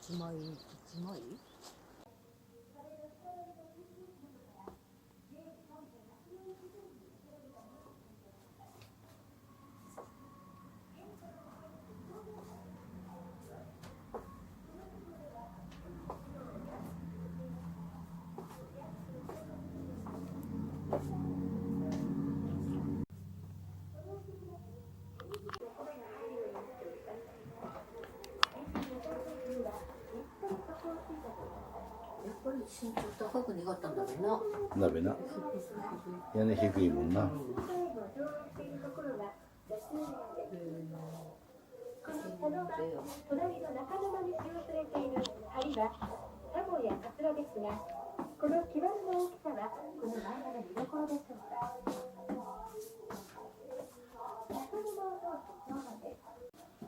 1枚身長高く願ったんだろうな。だべな。屋根低いもんな。隣の中沼に使用されている梁はサモやカツラですが、この基盤の大きさはこの漫画の見どころでしょうか。中沼を通すそうなんです。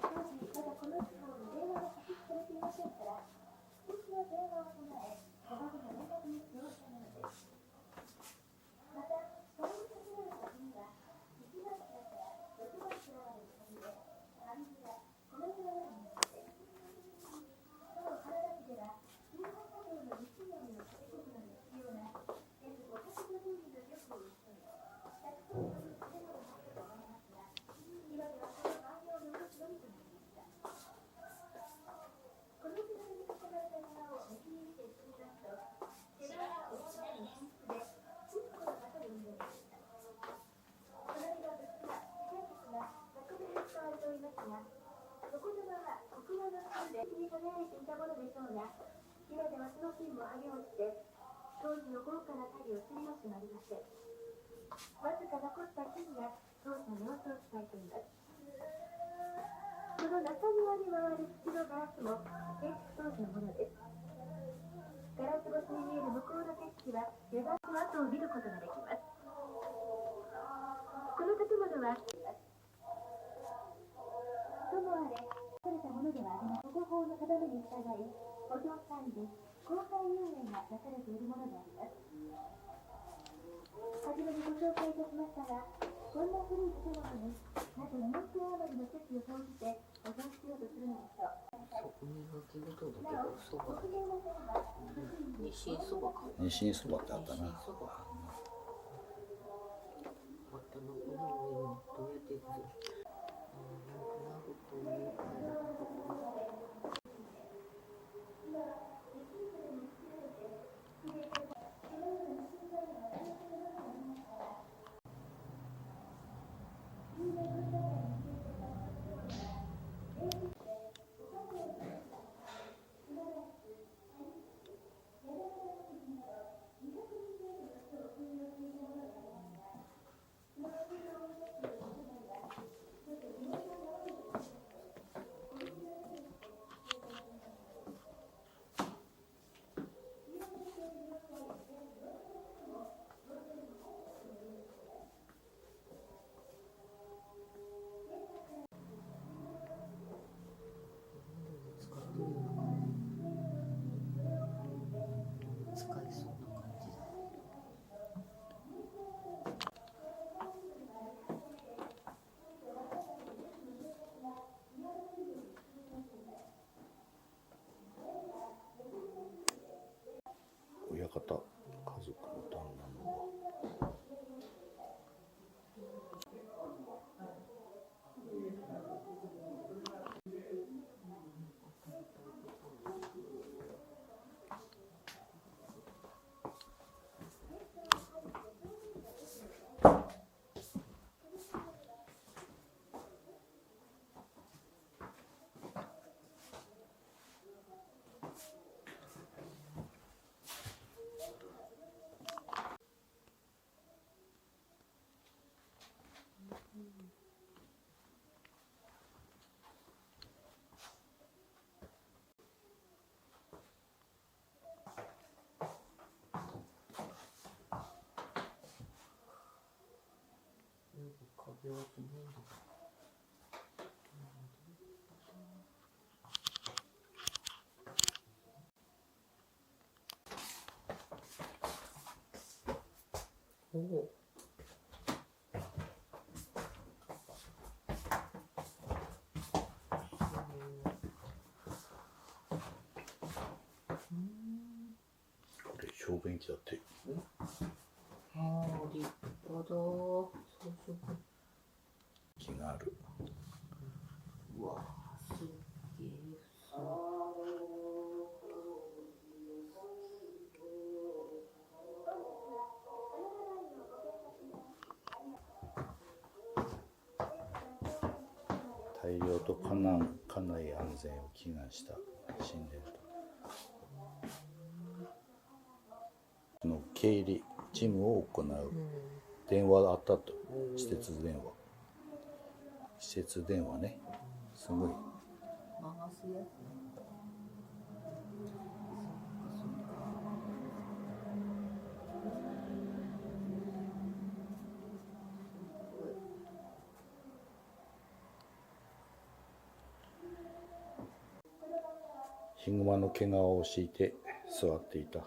当時まだこの地方に電話が設置されていませんから、少しの電話を備え、幅が明確に使用したものです。また、それに限られた国は、1番から6番からまでの国で、漢字はこのようなものです。その原崎では、新大作業の日曜日の建国のに必要な約550人の旅行を一人、100頭の建物があったと思いますが、今ではその万葉の動きのみとなりました。この時代に語られた山を右に見て進みますと、手前が大きな寝室で、息子の方を呼んでいました。隣が仏壇、天国が中で使われておりますが、床妻は国語の金で金に輝いていたものでしょうが、今ではその金も剥げ落ちて、当時の豪華な足袋をすりましてなりません。わずか残った金が当時の様子を伝えています。その中庭に回る土のガラスも建築当時のものです。ガラス越しに見える向こうの景色は湯葉の跡を見ることができます。この建物はともあれされたものではありません。国法の定めに従い保存管理、公開運営がなされているものであります。初めにご紹介いたしましたが、こんな古い建物になぜ2億円余りの設備を投じて保存しようとするのでしょう。そこに書き事だけど、そば。日清そばか。日清そばってあったな。日清そば。あったな、この上にどうやっていくの。なんとなくこういう感じのところ。親方、家族の旦那の壁はすごいな。おお。超元気だって。ああ、立派だ。装飾。気がある。うわ、すっげえ。大量と家内安全を祈願した神殿との経理事務を行う電話あったと。施設電話ね、すごい。回すやつね。そっか。ヒグマの毛皮を敷いて座っていた。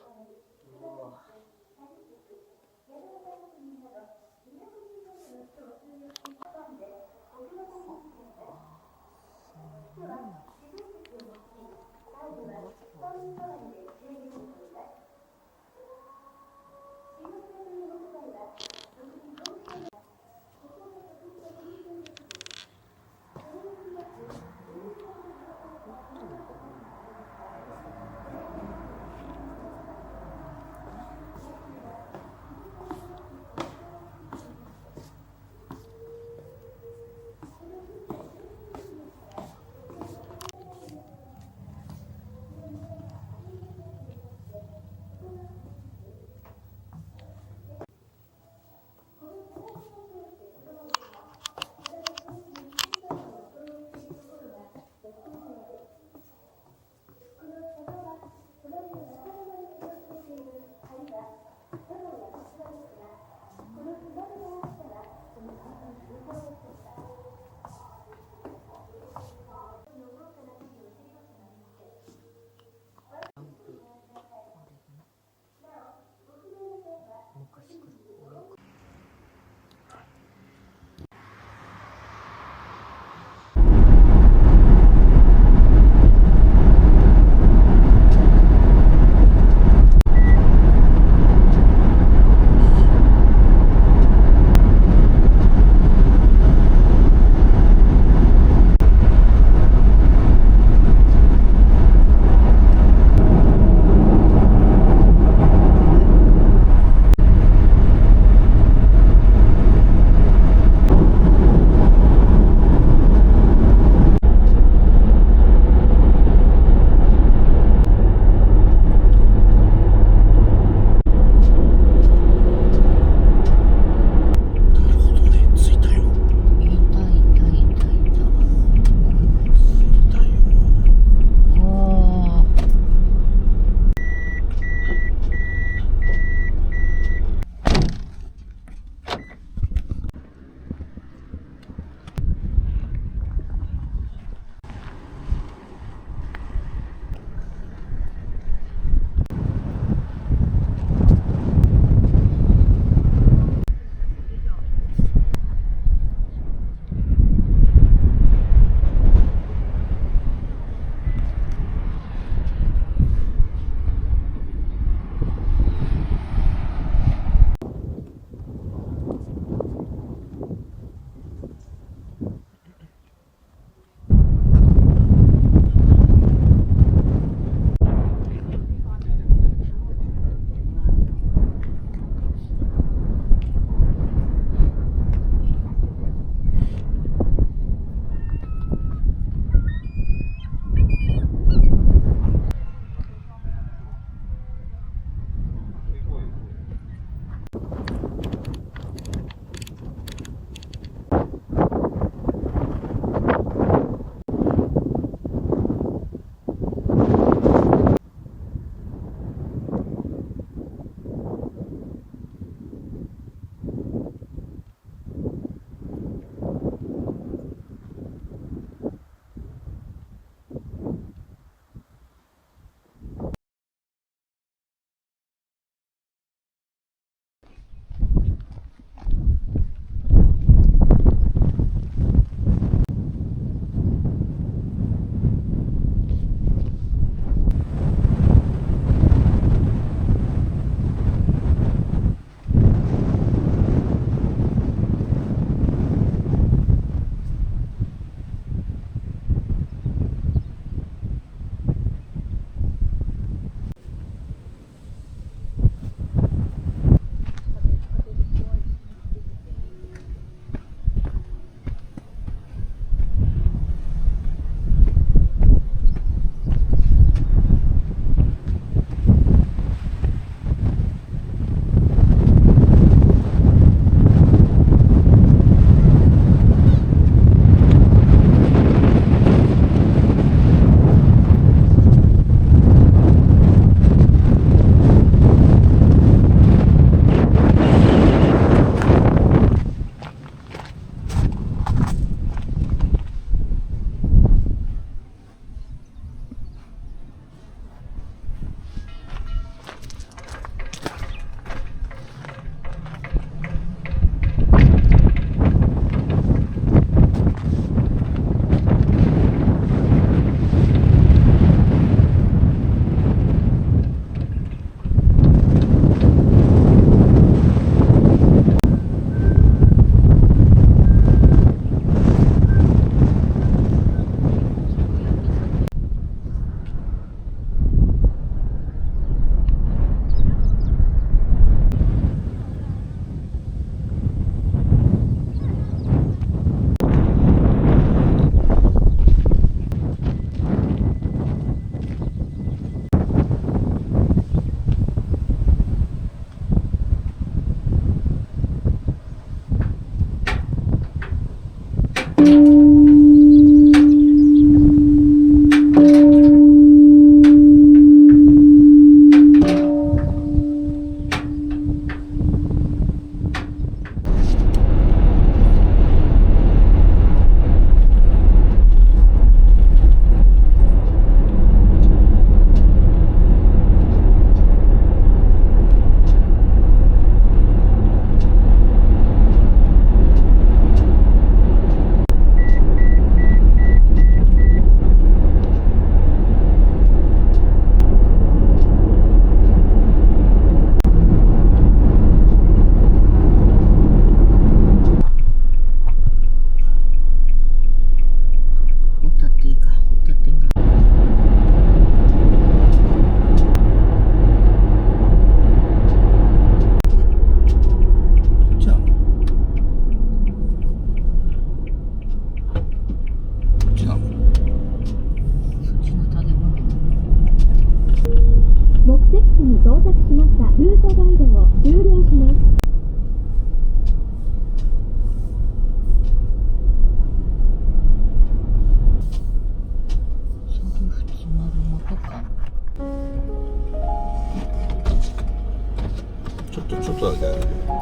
ちょっとだけあげるよ。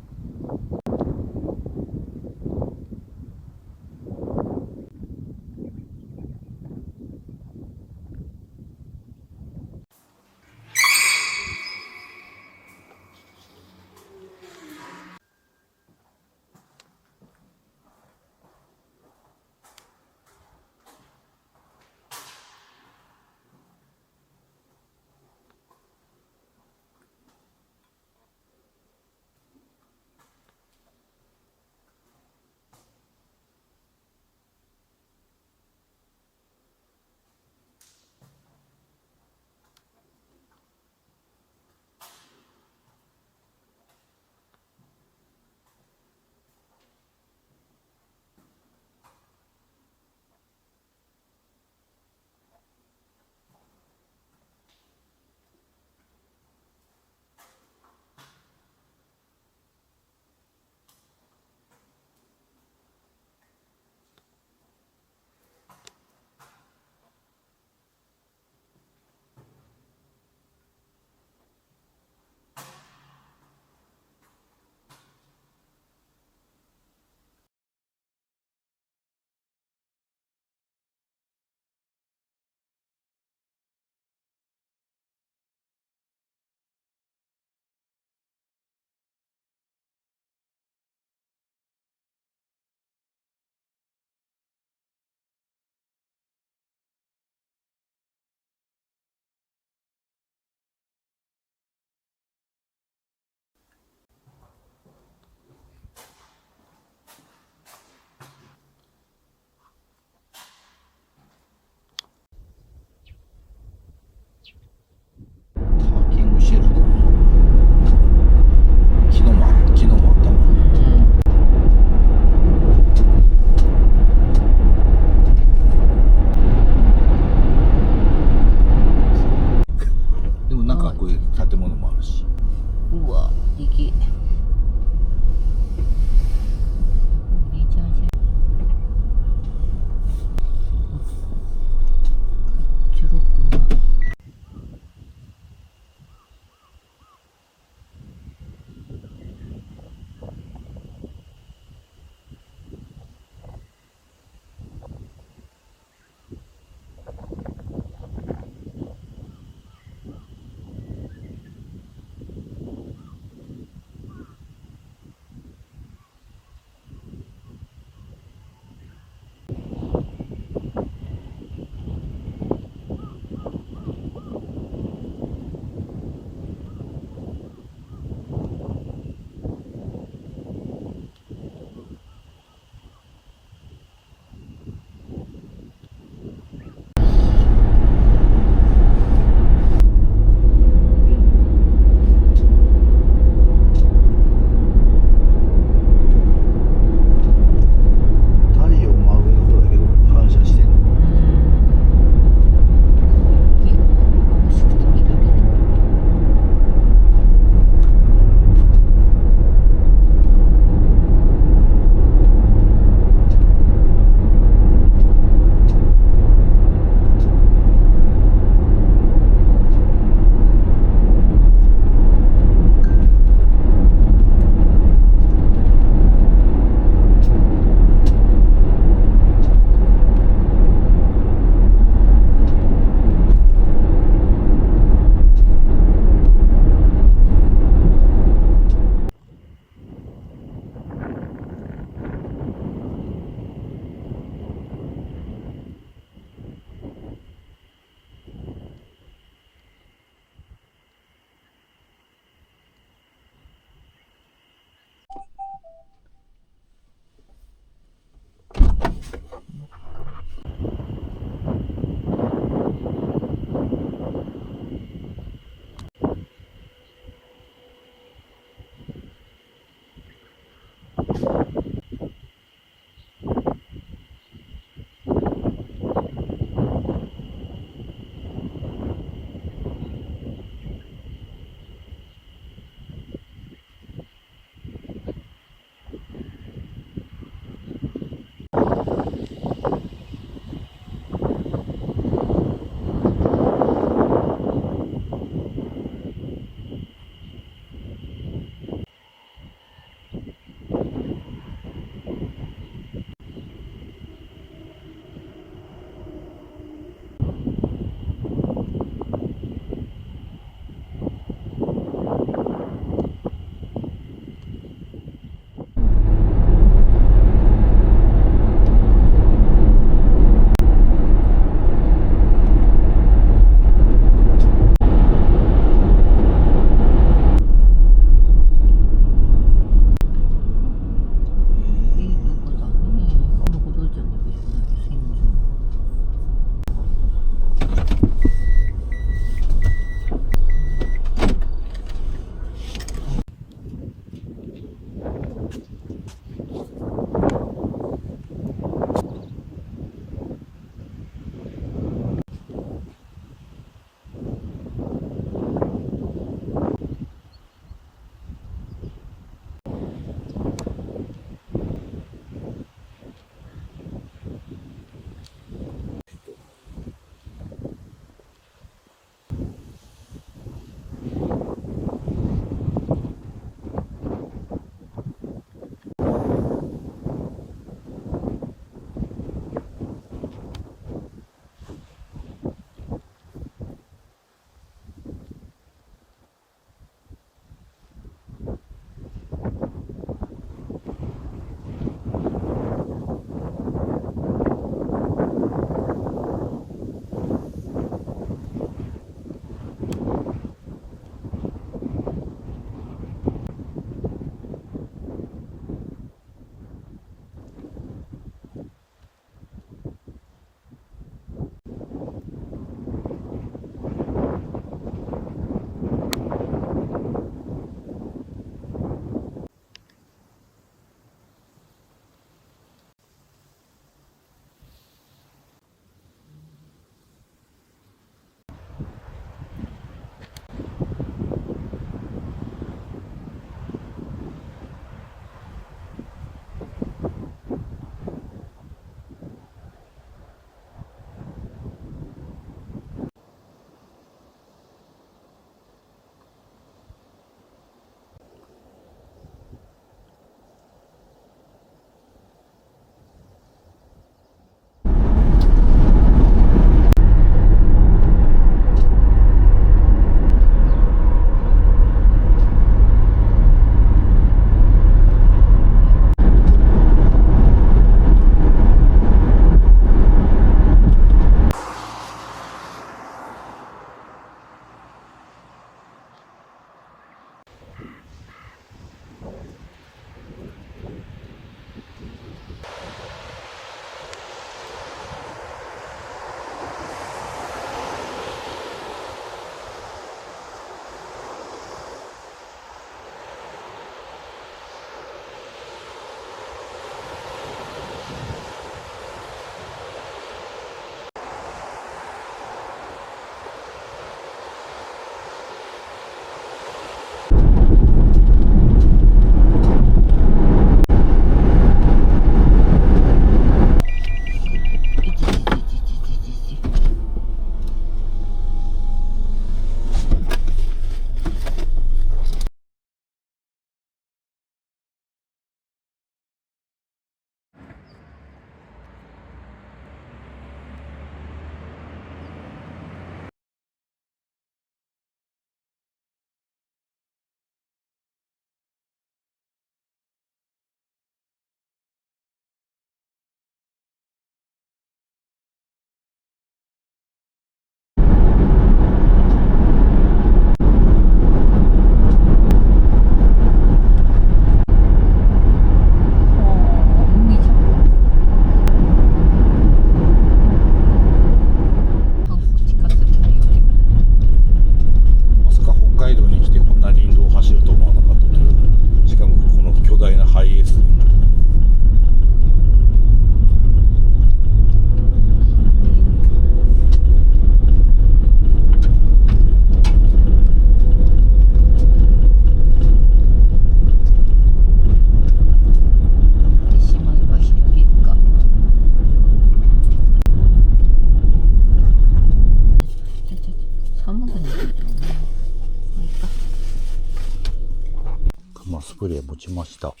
プレー持ちました。こっ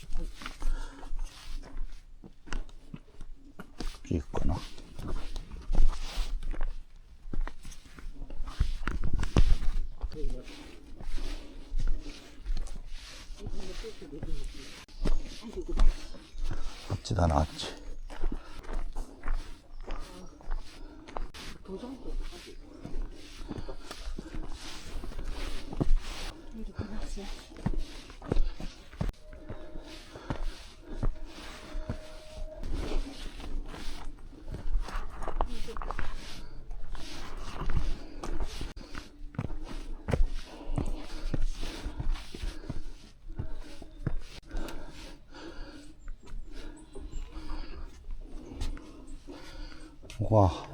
ち行くかな。あっちだな、あっち。わあ。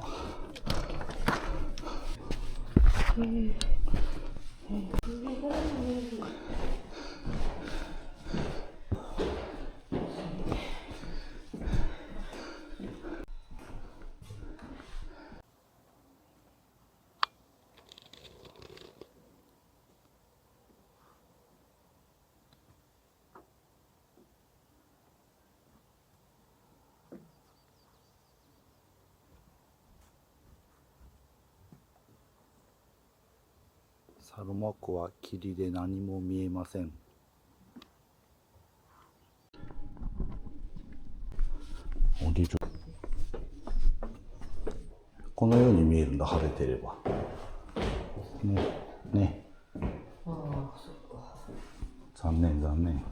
サロマ湖は霧で何も見えません。降りる。このように見えるんだ、晴れてれば。ね。ああ、そっか。残念残念。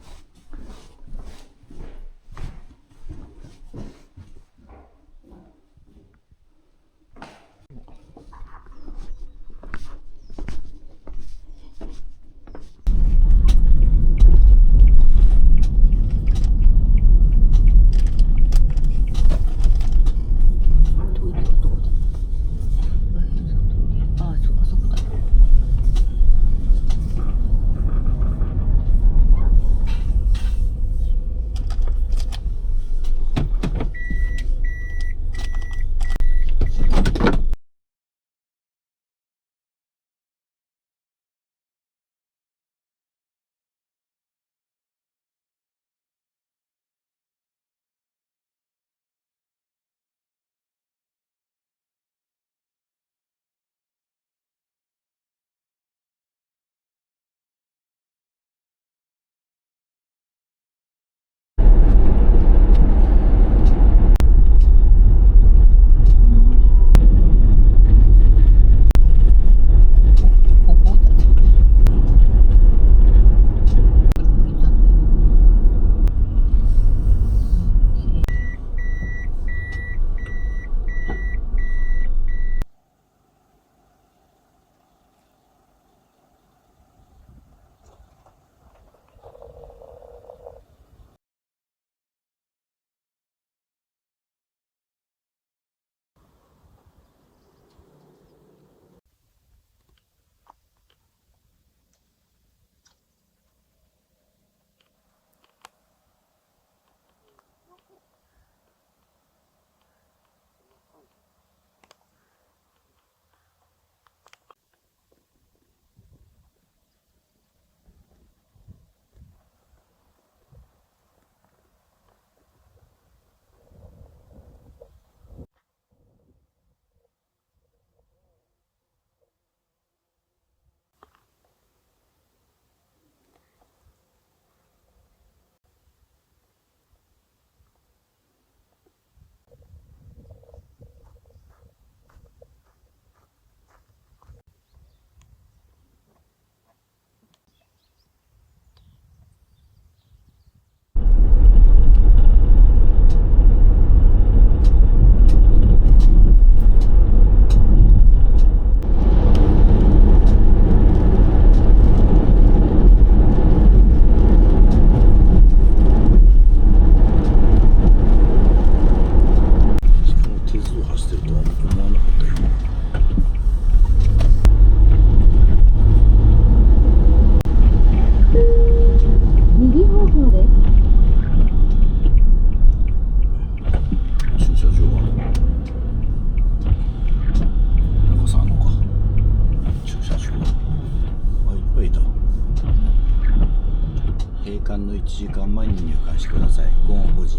時間前に入館してください。午後5時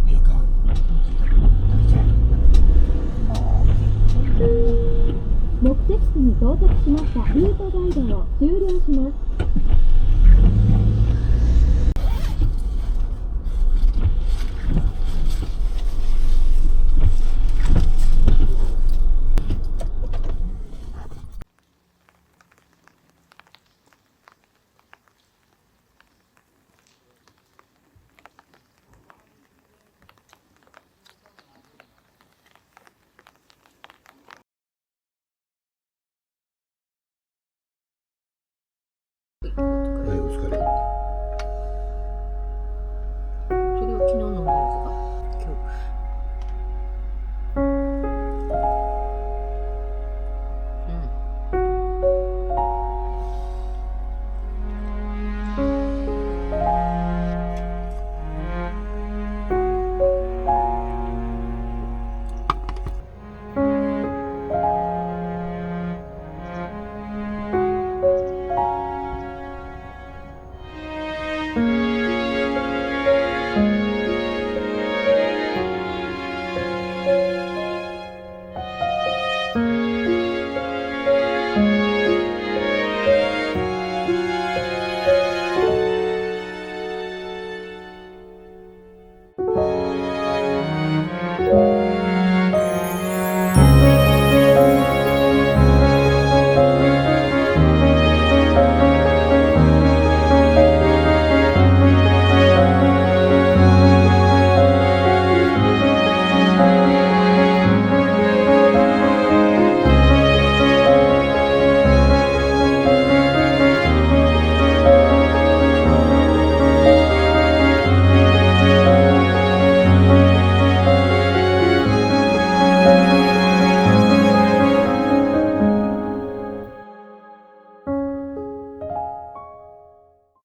閉館。目的地に到着しました。ルートガイドを終了します。はい、お疲れ。それは昨日飲んだやつが今日。うん